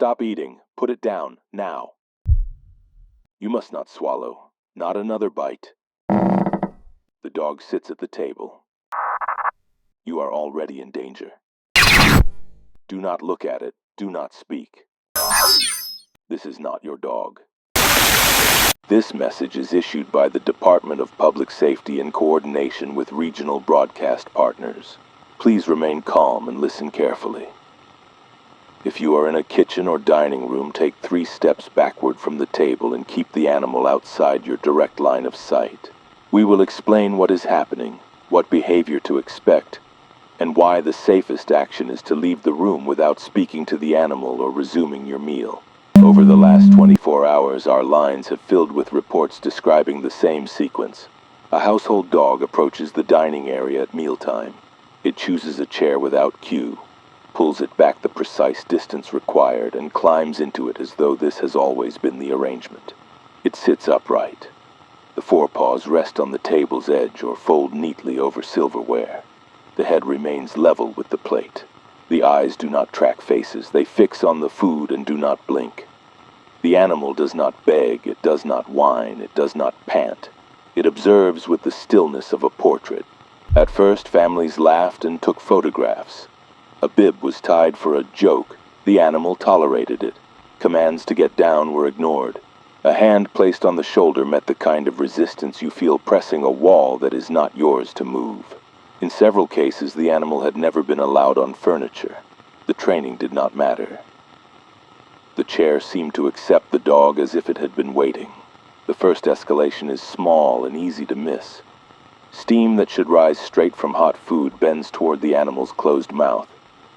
Stop eating. Put it down, now. You must not swallow. Not another bite. The dog sits at the table. You are already in danger. Do not look at it. Do not speak. This is not your dog. This message is issued by the Department of Public Safety in coordination with regional broadcast partners. Please remain calm and listen carefully. If you are in a kitchen or dining room, take 3 steps backward from the table and keep the animal outside your direct line of sight. We will explain what is happening, what behavior to expect, and why the safest action is to leave the room without speaking to the animal or resuming your meal. Over the last 24 hours, our lines have filled with reports describing the same sequence. A household dog approaches the dining area at mealtime. It chooses a chair without cue, pulls it back the precise distance required, and climbs into it as though this has always been the arrangement. It sits upright. The forepaws rest on the table's edge or fold neatly over silverware. The head remains level with the plate. The eyes do not track faces. They fix on the food and do not blink. The animal does not beg, it does not whine, it does not pant. It observes with the stillness of a portrait. At first, families laughed and took photographs. A bib was tied for a joke. The animal tolerated it. Commands to get down were ignored. A hand placed on the shoulder met the kind of resistance you feel pressing a wall that is not yours to move. In several cases, the animal had never been allowed on furniture. The training did not matter. The chair seemed to accept the dog as if it had been waiting. The first escalation is small and easy to miss. Steam that should rise straight from hot food bends toward the animal's closed mouth.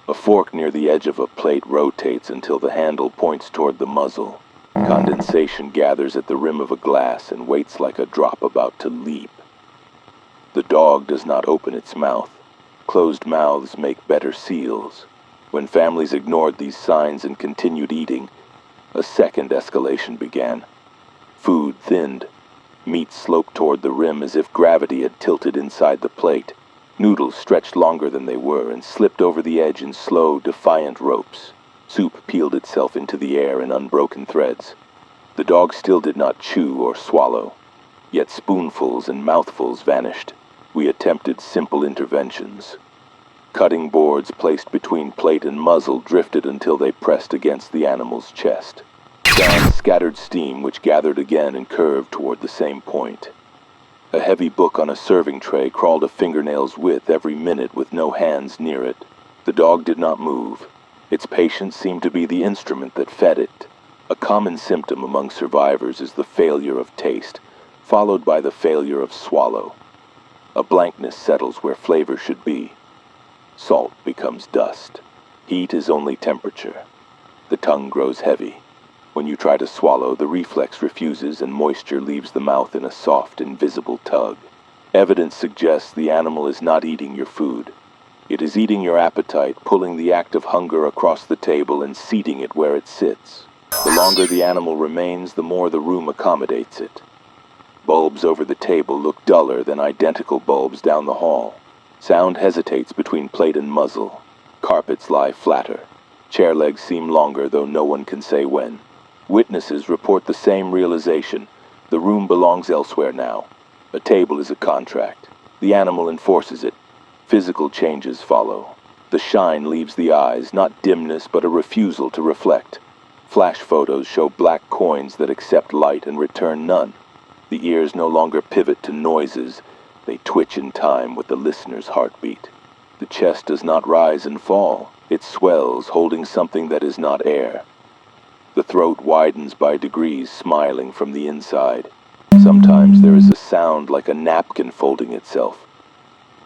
A fork near the edge of a plate rotates until the handle points toward the muzzle. Condensation gathers at the rim of a glass and waits like a drop about to leap. The dog does not open its mouth. Closed mouths make better seals. When families ignored these signs and continued eating, a second escalation began. Food thinned. Meat sloped toward the rim as if gravity had tilted inside the plate. Noodles stretched longer than they were and slipped over the edge in slow, defiant ropes. Soup peeled itself into the air in unbroken threads. The dog still did not chew or swallow, yet spoonfuls and mouthfuls vanished. We attempted simple interventions. Cutting boards placed between plate and muzzle drifted until they pressed against the animal's chest. Down scattered steam which gathered again and curved toward the same point. A heavy book on a serving tray crawled a fingernail's width every minute with no hands near it. The dog did not move. Its patience seemed to be the instrument that fed it. A common symptom among survivors is the failure of taste, followed by the failure of swallow. A blankness settles where flavor should be. Salt becomes dust. Heat is only temperature. The tongue grows heavy. When you try to swallow, the reflex refuses and moisture leaves the mouth in a soft, invisible tug. Evidence suggests the animal is not eating your food. It is eating your appetite, pulling the act of hunger across the table and seating it where it sits. The longer the animal remains, the more the room accommodates it. Bulbs over the table look duller than identical bulbs down the hall. Sound hesitates between plate and muzzle. Carpets lie flatter. Chair legs seem longer, though no one can say when. Witnesses report the same realization. The room belongs elsewhere now. A table is a contract. The animal enforces it. Physical changes follow. The shine leaves the eyes, not dimness, but a refusal to reflect. Flash photos show black coins that accept light and return none. The ears no longer pivot to noises. They twitch in time with the listener's heartbeat. The chest does not rise and fall. It swells, holding something that is not air. The throat widens by degrees, smiling from the inside. Sometimes there is a sound like a napkin folding itself.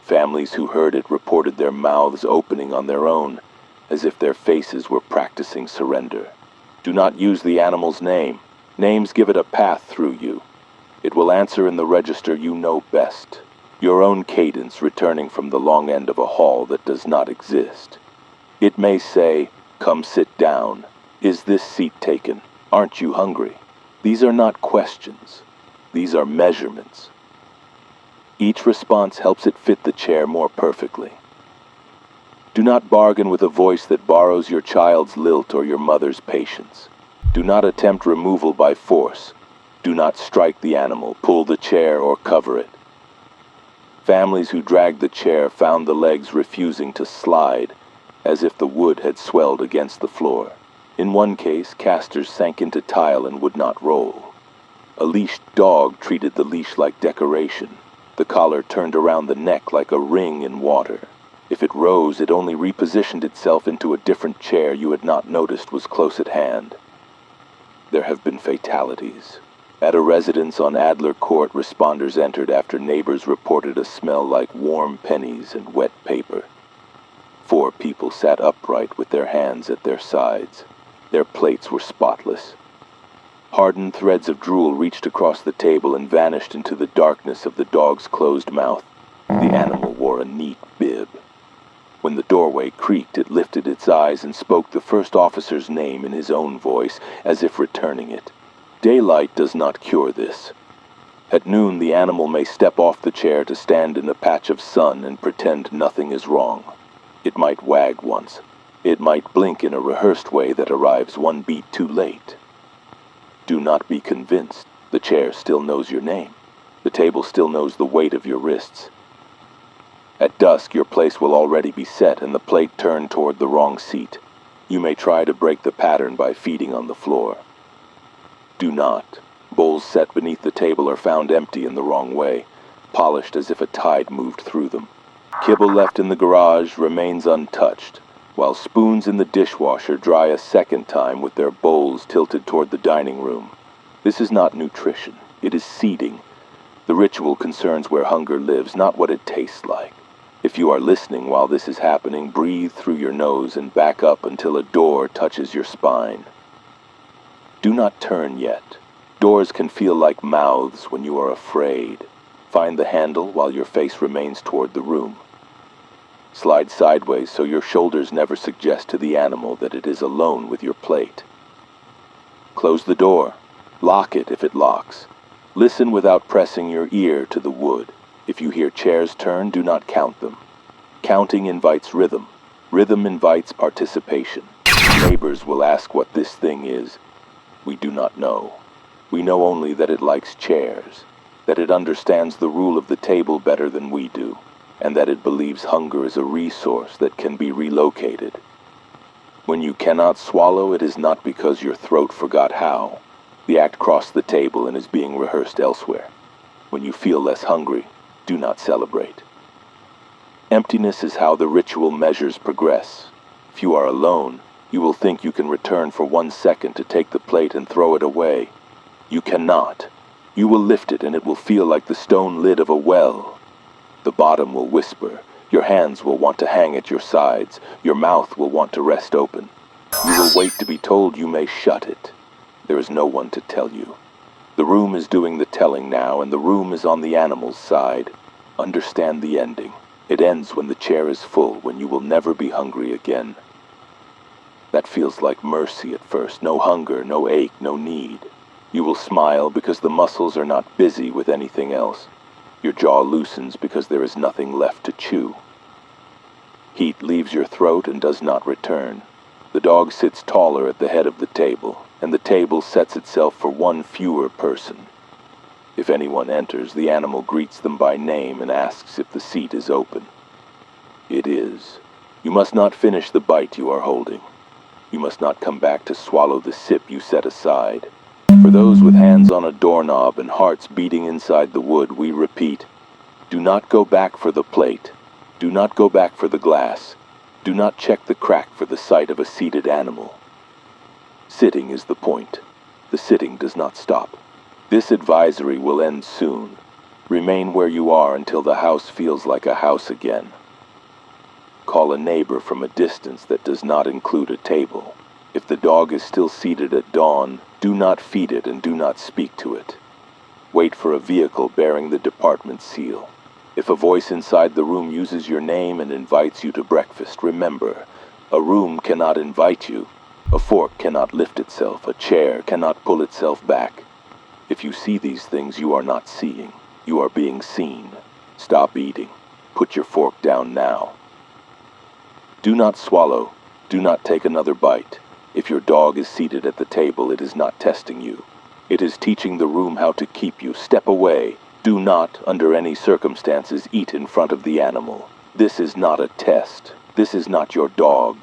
Families who heard it reported their mouths opening on their own, as if their faces were practicing surrender. Do not use the animal's name. Names give it a path through you. It will answer in the register you know best. Your own cadence returning from the long end of a hall that does not exist. It may say, "Come sit down. Is this seat taken? Aren't you hungry?" These are not questions. These are measurements. Each response helps it fit the chair more perfectly. Do not bargain with a voice that borrows your child's lilt or your mother's patience. Do not attempt removal by force. Do not strike the animal, pull the chair, or cover it. Families who dragged the chair found the legs refusing to slide, as if the wood had swelled against the floor. In one case, casters sank into tile and would not roll. A leashed dog treated the leash like decoration. The collar turned around the neck like a ring in water. If it rose, it only repositioned itself into a different chair you had not noticed was close at hand. There have been fatalities. At a residence on Adler Court, responders entered after neighbors reported a smell like warm pennies and wet paper. 4 people sat upright with their hands at their sides. Their plates were spotless. Hardened threads of drool reached across the table and vanished into the darkness of the dog's closed mouth. The animal wore a neat bib. When the doorway creaked, it lifted its eyes and spoke the first officer's name in his own voice, as if returning it. Daylight does not cure this. At noon, the animal may step off the chair to stand in a patch of sun and pretend nothing is wrong. It might wag once. It might blink in a rehearsed way that arrives 1 beat too late. Do not be convinced. The chair still knows your name. The table still knows the weight of your wrists. At dusk, your place will already be set and the plate turned toward the wrong seat. You may try to break the pattern by feeding on the floor. Do not. Bowls set beneath the table are found empty in the wrong way, polished as if a tide moved through them. Kibble left in the garage remains untouched, while spoons in the dishwasher dry a second time with their bowls tilted toward the dining room. This is not nutrition. It is seeding. The ritual concerns where hunger lives, not what it tastes like. If you are listening while this is happening, breathe through your nose and back up until a door touches your spine. Do not turn yet. Doors can feel like mouths when you are afraid. Find the handle while your face remains toward the room. Slide sideways so your shoulders never suggest to the animal that it is alone with your plate. Close the door. Lock it if it locks. Listen without pressing your ear to the wood. If you hear chairs turn, do not count them. Counting invites rhythm. Rhythm invites participation. Neighbors will ask what this thing is. We do not know. We know only that it likes chairs, that it understands the rule of the table better than we do, and that it believes hunger is a resource that can be relocated. When you cannot swallow, it is not because your throat forgot how. The act crossed the table and is being rehearsed elsewhere. When you feel less hungry, do not celebrate. Emptiness is how the ritual measures progress. If you are alone, you will think you can return for 1 second to take the plate and throw it away. You cannot. You will lift it and it will feel like the stone lid of a well. The bottom will whisper. Your hands will want to hang at your sides. Your mouth will want to rest open. You will wait to be told you may shut it. There is no one to tell you. The room is doing the telling now, and the room is on the animal's side. Understand the ending. It ends when the chair is full, when you will never be hungry again. That feels like mercy at first. No hunger, no ache, no need. You will smile because the muscles are not busy with anything else. Your jaw loosens because there is nothing left to chew. Heat leaves your throat and does not return. The dog sits taller at the head of the table, and the table sets itself for 1 fewer person. If anyone enters, the animal greets them by name and asks if the seat is open. It is. You must not finish the bite you are holding. You must not come back to swallow the sip you set aside. For those with hands on a doorknob and hearts beating inside the wood, we repeat, do not go back for the plate. Do not go back for the glass. Do not check the crack for the sight of a seated animal. Sitting is the point. The sitting does not stop. This advisory will end soon. Remain where you are until the house feels like a house again. Call a neighbor from a distance that does not include a table. If the dog is still seated at dawn, do not feed it and do not speak to it. Wait for a vehicle bearing the department seal. If a voice inside the room uses your name and invites you to breakfast, remember, a room cannot invite you. A fork cannot lift itself. A chair cannot pull itself back. If you see these things, you are not seeing. You are being seen. Stop eating. Put your fork down now. Do not swallow. Do not take another bite. If your dog is seated at the table, it is not testing you. It is teaching the room how to keep you. Step away. Do not, under any circumstances, eat in front of the animal. This is not a test. This is not your dog.